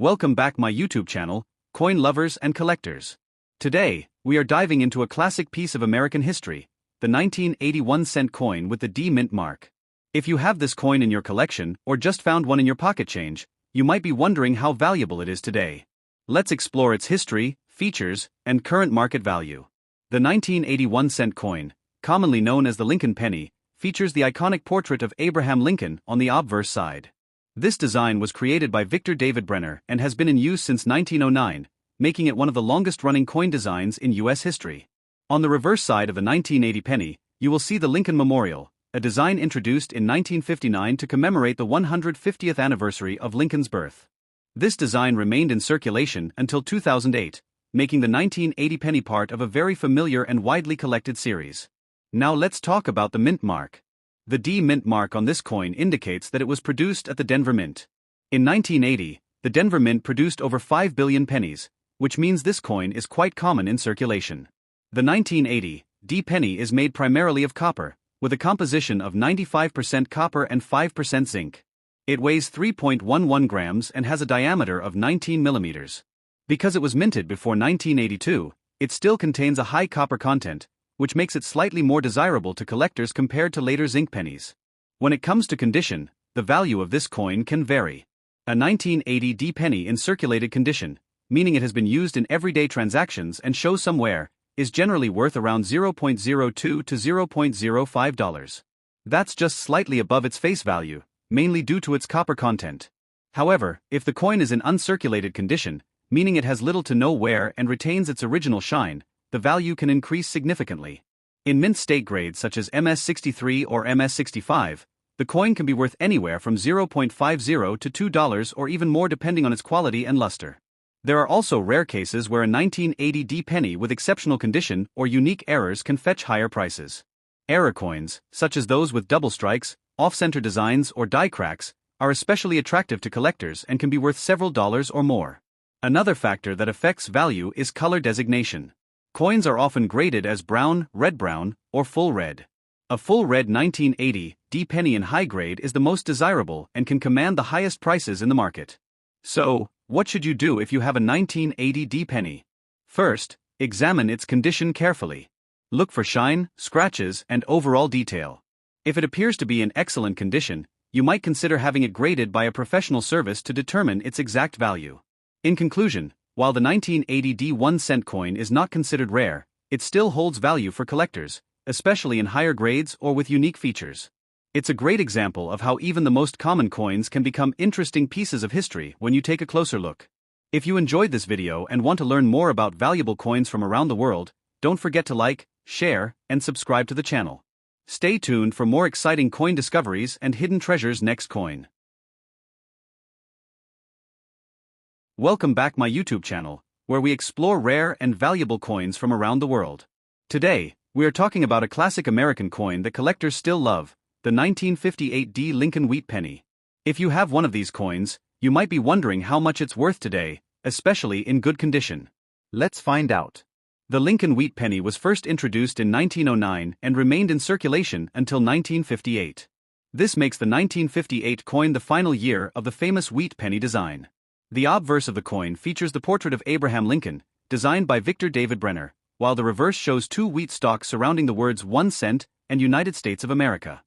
Welcome back my YouTube channel, coin lovers and collectors. Today, we are diving into a classic piece of American history, the 1981 cent coin with the D mint mark. If you have this coin in your collection or just found one in your pocket change, you might be wondering how valuable it is today. Let's explore its history, features, and current market value. The 1981 cent coin, commonly known as the Lincoln penny, features the iconic portrait of Abraham Lincoln on the obverse side. This design was created by Victor David Brenner and has been in use since 1909, making it one of the longest-running coin designs in U.S. history. On the reverse side of the 1980 penny, you will see the Lincoln Memorial, a design introduced in 1959 to commemorate the 150th anniversary of Lincoln's birth. This design remained in circulation until 2008, making the 1980 penny part of a very familiar and widely collected series. Now let's talk about the mint mark. The D mint mark on this coin indicates that it was produced at the Denver Mint. In 1980, the Denver Mint produced over 5 billion pennies, which means this coin is quite common in circulation. The 1980 D penny is made primarily of copper, with a composition of 95% copper and 5% zinc. It weighs 3.11 grams and has a diameter of 19 millimeters. Because it was minted before 1982, it still contains a high copper content, which makes it slightly more desirable to collectors compared to later zinc pennies. When it comes to condition, the value of this coin can vary. A 1980 D penny in circulated condition, meaning it has been used in everyday transactions and shows some wear, is generally worth around $0.02 to $0.05. That's just slightly above its face value, mainly due to its copper content. However, if the coin is in uncirculated condition, meaning it has little to no wear and retains its original shine, the value can increase significantly. In mint state grades such as MS-63 or MS-65, the coin can be worth anywhere from $0.50 to $2 or even more depending on its quality and luster. There are also rare cases where a 1980 D penny with exceptional condition or unique errors can fetch higher prices. Error coins, such as those with double strikes, off-center designs or die cracks, are especially attractive to collectors and can be worth several dollars or more. Another factor that affects value is color designation. Coins are often graded as brown, red-brown, or full red. A full red 1980 D penny in high grade is the most desirable and can command the highest prices in the market. So, what should you do if you have a 1980 D penny? First, examine its condition carefully. Look for shine, scratches, and overall detail. If it appears to be in excellent condition, you might consider having it graded by a professional service to determine its exact value. In conclusion, while the 1980 D 1 cent coin is not considered rare, it still holds value for collectors, especially in higher grades or with unique features. It's a great example of how even the most common coins can become interesting pieces of history when you take a closer look. If you enjoyed this video and want to learn more about valuable coins from around the world, don't forget to like, share, and subscribe to the channel. Stay tuned for more exciting coin discoveries and hidden treasures next coin. Welcome back my YouTube channel, where we explore rare and valuable coins from around the world. Today, we are talking about a classic American coin that collectors still love, the 1958 D Lincoln Wheat penny. If you have one of these coins, you might be wondering how much it's worth today, especially in good condition. Let's find out. The Lincoln Wheat penny was first introduced in 1909 and remained in circulation until 1958. This makes the 1958 coin the final year of the famous wheat penny design. The obverse of the coin features the portrait of Abraham Lincoln, designed by Victor David Brenner, while the reverse shows two wheat stalks surrounding the words 1 cent and United States of America.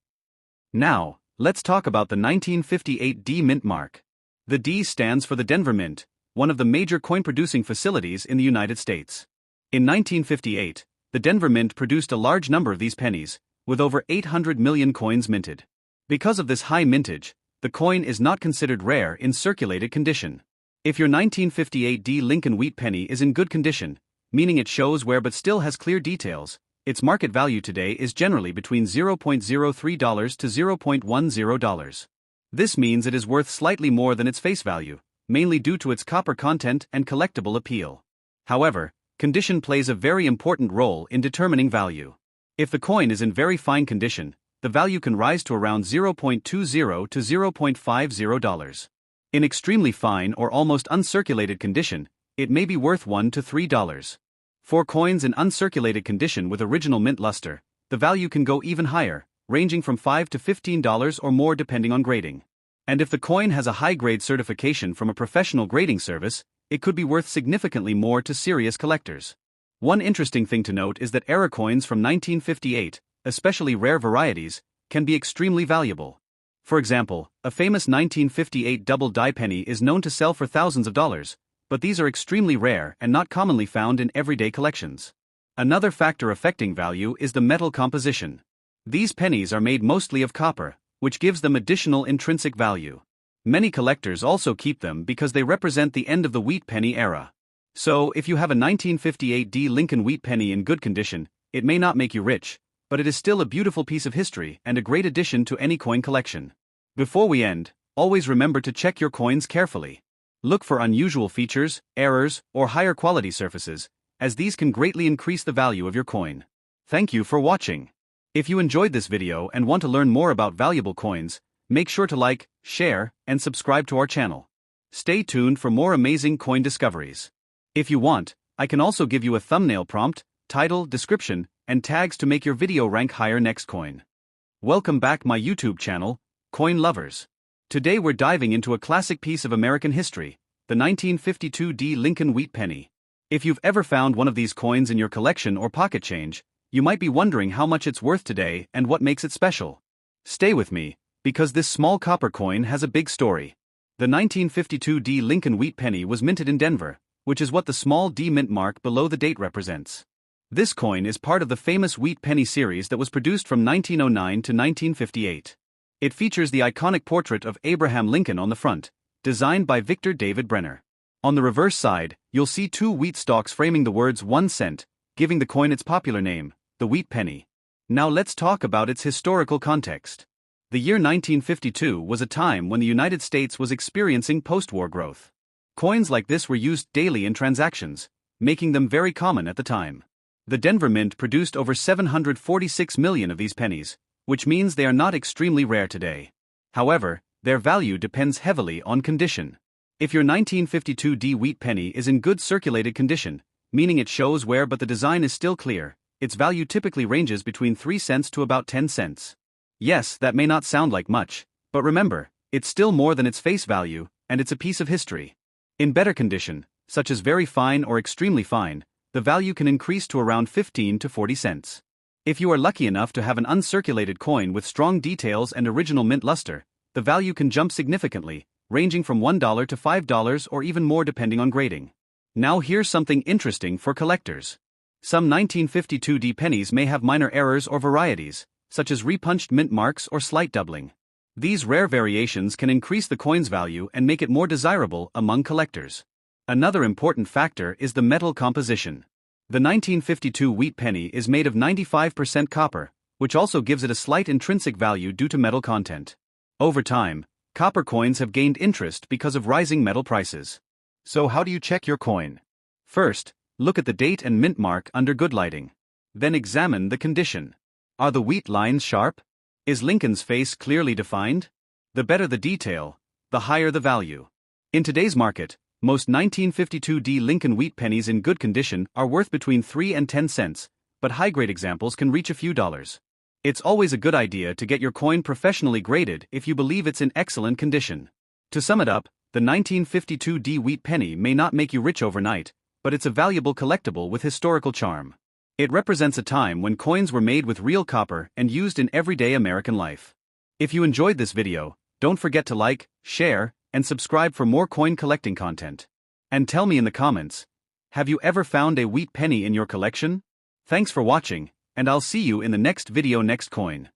Now, let's talk about the 1958 D mint mark. The D stands for the Denver Mint, one of the major coin-producing facilities in the United States. In 1958, the Denver Mint produced a large number of these pennies, with over 800 million coins minted. Because of this high mintage, the coin is not considered rare in circulated condition. If your 1958 D Lincoln Wheat penny is in good condition, meaning it shows wear but still has clear details, its market value today is generally between $0.03 to $0.10. This means it is worth slightly more than its face value, mainly due to its copper content and collectible appeal. However, condition plays a very important role in determining value. If the coin is in very fine condition, the value can rise to around $0.20 to $0.50. In extremely fine or almost uncirculated condition, it may be worth $1 to $3. For coins in uncirculated condition with original mint luster, the value can go even higher, ranging from $5 to $15 or more depending on grading. And if the coin has a high-grade certification from a professional grading service, it could be worth significantly more to serious collectors. One interesting thing to note is that era coins from 1958, especially rare varieties, can be extremely valuable. For example, a famous 1958 double die penny is known to sell for thousands of dollars, but these are extremely rare and not commonly found in everyday collections. Another factor affecting value is the metal composition. These pennies are made mostly of copper, which gives them additional intrinsic value. Many collectors also keep them because they represent the end of the wheat penny era. So, if you have a 1958 D Lincoln wheat penny in good condition, it may not make you rich, but it is still a beautiful piece of history and a great addition to any coin collection. Before we end, always remember to check your coins carefully. Look for unusual features, errors, or higher quality surfaces, as these can greatly increase the value of your coin. Thank you for watching. If you enjoyed this video and want to learn more about valuable coins, make sure to like, share, and subscribe to our channel. Stay tuned for more amazing coin discoveries. If you want, I can also give you a thumbnail prompt, title, description, and tags to make your video rank higher next coin. Welcome back my YouTube channel, Coin Lovers. Today we're diving into a classic piece of American history, the 1952 D Lincoln wheat penny. If you've ever found one of these coins in your collection or pocket change, you might be wondering how much it's worth today and what makes it special. Stay with me, because this small copper coin has a big story. The 1952 D Lincoln wheat penny was minted in Denver, which is what the small D mint mark below the date represents. This coin is part of the famous wheat penny series that was produced from 1909 to 1958. It features the iconic portrait of Abraham Lincoln on the front, designed by Victor David Brenner. On the reverse side, you'll see two wheat stalks framing the words 1 cent, giving the coin its popular name, the wheat penny. Now let's talk about its historical context. The year 1952 was a time when the United States was experiencing post-war growth. Coins like this were used daily in transactions, making them very common at the time. The Denver Mint produced over 746 million of these pennies, which means they are not extremely rare today. However, their value depends heavily on condition. If your 1952 D wheat penny is in good circulated condition, meaning it shows wear but the design is still clear, its value typically ranges between 3 cents to about 10 cents. Yes, that may not sound like much, but remember, it's still more than its face value, and it's a piece of history. In better condition, such as very fine or extremely fine, the value can increase to around 15 to 40 cents. If you are lucky enough to have an uncirculated coin with strong details and original mint luster, the value can jump significantly, ranging from $1 to $5 or even more depending on grading. Now here's something interesting for collectors. Some 1952 D pennies may have minor errors or varieties, such as repunched mint marks or slight doubling. These rare variations can increase the coin's value and make it more desirable among collectors. Another important factor is the metal composition. The 1952 wheat penny is made of 95% copper, which also gives it a slight intrinsic value due to metal content. Over time, copper coins have gained interest because of rising metal prices. So how do you check your coin? First, look at the date and mint mark under good lighting. Then examine the condition. Are the wheat lines sharp? Is Lincoln's face clearly defined? The better the detail, the higher the value. In today's market, most 1952 D Lincoln wheat pennies in good condition are worth between 3 and 10 cents, but high-grade examples can reach a few dollars. It's always a good idea to get your coin professionally graded if you believe it's in excellent condition. To sum it up, the 1952 D wheat penny may not make you rich overnight, but it's a valuable collectible with historical charm. It represents a time when coins were made with real copper and used in everyday American life. If you enjoyed this video, don't forget to like, share, and subscribe for more coin collecting content. And tell me in the comments, have you ever found a wheat penny in your collection? Thanks for watching, and I'll see you in the next video next coin.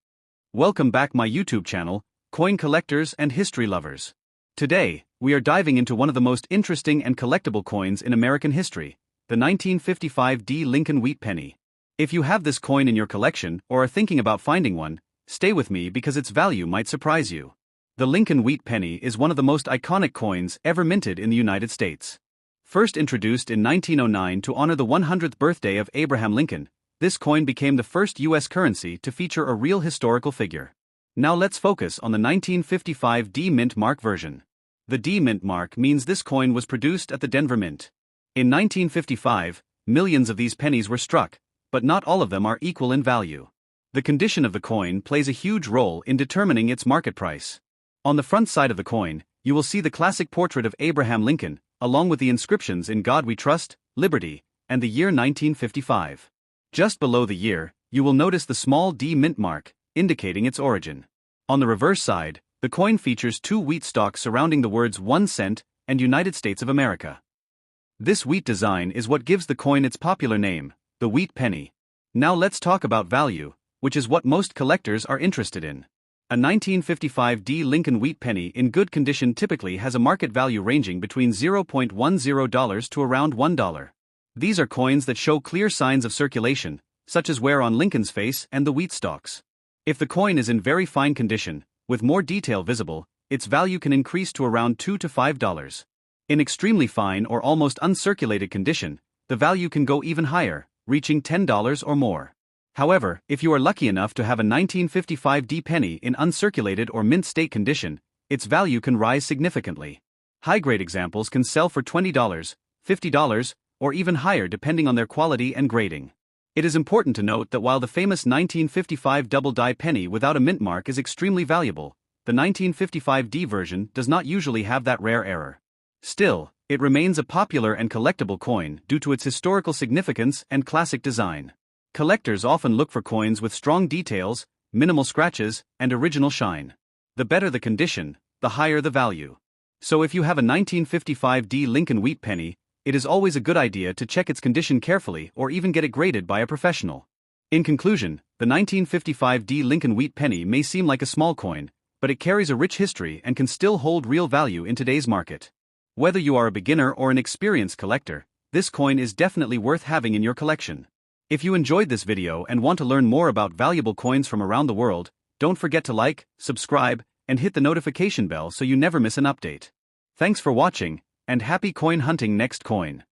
Welcome back my YouTube channel, Coin Collectors and History Lovers. Today, we are diving into one of the most interesting and collectible coins in American history, the 1955 D Lincoln wheat penny. If you have this coin in your collection or are thinking about finding one, stay with me because its value might surprise you. The Lincoln wheat penny is one of the most iconic coins ever minted in the United States. First introduced in 1909 to honor the 100th birthday of Abraham Lincoln, this coin became the first U.S. currency to feature a real historical figure. Now let's focus on the 1955 D Mint mark version. The D Mint mark means this coin was produced at the Denver Mint. In 1955, millions of these pennies were struck, but not all of them are equal in value. The condition of the coin plays a huge role in determining its market price. On the front side of the coin, you will see the classic portrait of Abraham Lincoln, along with the inscriptions "In God We Trust," "Liberty," and the year 1955. Just below the year, you will notice the small D mint mark, indicating its origin. On the reverse side, the coin features 2 wheat stalks surrounding the words 1 cent and United States of America. This wheat design is what gives the coin its popular name, the wheat penny. Now let's talk about value, which is what most collectors are interested in. A 1955 D Lincoln wheat penny in good condition typically has a market value ranging between $0.10 to around $1. These are coins that show clear signs of circulation, such as wear on Lincoln's face and the wheat stalks. If the coin is in very fine condition, with more detail visible, its value can increase to around $2 to $5. In extremely fine or almost uncirculated condition, the value can go even higher, reaching $10 or more. However, if you are lucky enough to have a 1955 D penny in uncirculated or mint state condition, its value can rise significantly. High-grade examples can sell for $20, $50, or even higher depending on their quality and grading. It is important to note that while the famous 1955 double-die penny without a mint mark is extremely valuable, the 1955 D version does not usually have that rare error. Still, it remains a popular and collectible coin due to its historical significance and classic design. Collectors often look for coins with strong details, minimal scratches, and original shine. The better the condition, the higher the value. So if you have a 1955 D Lincoln wheat penny, it is always a good idea to check its condition carefully or even get it graded by a professional. In conclusion, the 1955 D Lincoln wheat penny may seem like a small coin, but it carries a rich history and can still hold real value in today's market. Whether you are a beginner or an experienced collector, this coin is definitely worth having in your collection. If you enjoyed this video and want to learn more about valuable coins from around the world, don't forget to like, subscribe, and hit the notification bell so you never miss an update. Thanks for watching, and happy coin hunting. Next coin.